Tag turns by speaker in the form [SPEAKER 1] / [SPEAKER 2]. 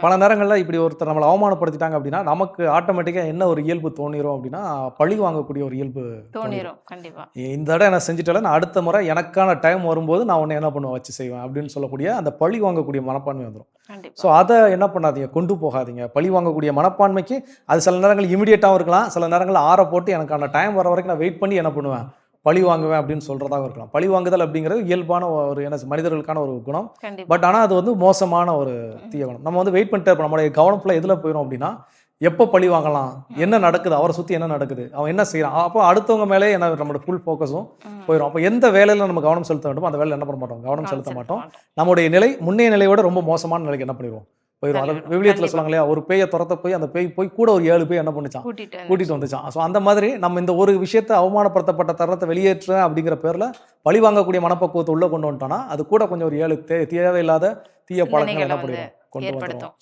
[SPEAKER 1] பல நேரங்கள்ல இப்படி ஒருத்தர் நம்மள அவமானப்படுத்திட்டாங்க அப்படின்னா, நமக்கு ஆட்டோமேட்டிக்கா என்ன ஒரு இயல்பு தோணிரும் அப்படின்னா, பழி வாங்கக்கூடிய ஒரு இயல்பு தோணிரும்.
[SPEAKER 2] தோணிரும். கண்டிப்பா.
[SPEAKER 1] இந்த தடவ என்ன செஞ்சுட்டல, நான் அடுத்த முறை எனக்கான டைம் வரும்போது நான் உன்ன என்ன பண்ணுவேன் வச்சு செய்வேன் அப்படின்னு சொல்லக்கூடிய அந்த பழி வாங்கக்கூடிய மனப்பான்மை வந்துரும்.
[SPEAKER 2] கண்டிப்பா.
[SPEAKER 1] ஸோ அத என்ன பண்ணாதீங்க, கொண்டு போகாதீங்க. பழி வாங்கக்கூடிய மனப்பான்மைக்கு அது சில நேரங்கள் இமிடியேட்டாவும் இருக்கலாம். சில நேரங்கள்ல ஆற போட்டு எனக்கான டைம் வர வரைக்கும் நான் வெயிட் பண்ணி என்ன பண்ணுவேன், பழி வாங்குவேன் அப்படின்னு சொல்றதாகவும் இருக்கலாம். பழி வாங்குதல் அப்படிங்கிறது இயல்பான ஒரு என்ன மனிதர்களுக்கான ஒரு குணம்.
[SPEAKER 2] கண்டிப்பா.
[SPEAKER 1] பட் ஆனா அது வந்து மோசமான ஒரு தீய குணம். நம்ம வந்து வெயிட் பண்ணிட்டே இருப்போம். நம்மளுடைய கவனம் ஃபுல்லா எதுல போயிரும் அப்படின்னா, எப்போ பழி வாங்கலாம்? என்ன நடக்குது? அவர சுத்தி என்ன நடக்குது? அவன் என்ன செய்றான்? அப்போ அடுத்தவங்க மேலயே என்ன நம்மளோட ஃபுல் ஃபோக்கஸும் போயிரும். அப்போ எந்த வேலையில நம்ம கவனம் செலுத்த வேண்டுமோ அந்த வேலையில என்ன பண்ண மாட்டோம்? கவனம் செலுத்த மாட்டோம். நம்முடைய நிலை முன்னைய நிலைய விட ரொம்ப மோசமான நிலைக்கு என்ன பண்ணிருவோம்? போயிரும். அத
[SPEAKER 2] தள்ளிவிடும்.
[SPEAKER 1] விவிலியத்துல
[SPEAKER 2] கண்டிப்பா.
[SPEAKER 1] சொல்லுவாங்க இல்லையா? ஒரு பேய தொரத்த போய் அந்த பேய் போய் கூட ஒரு 7 பேய் என்ன பண்ணுச்சாம்?
[SPEAKER 2] கூட்டிட்டு
[SPEAKER 1] கூட்டிட்டு வந்துச்சாம். ஸோ அந்த மாதிரி நம்ம இந்த ஒரு விஷயத்த அவமானப்படுத்தப்பட்ட தருணத்த வெளியேற்றுறேன் அப்படிங்கிற பேர்ல பழி வாங்கக்கூடிய மனப்பக்குவத்த உள்ள கொண்டு வந்துட்டோம்னா, அது கூட கொஞ்சம் ஒரு 7 தேவையில்லாத தீய பழக்கங்கள்
[SPEAKER 2] சிந்தனைகள
[SPEAKER 1] என்ன
[SPEAKER 2] வந்து
[SPEAKER 1] பண்ணிரும்? கொண்டு வந்துரும்.
[SPEAKER 2] ஏற்படுத்தும்.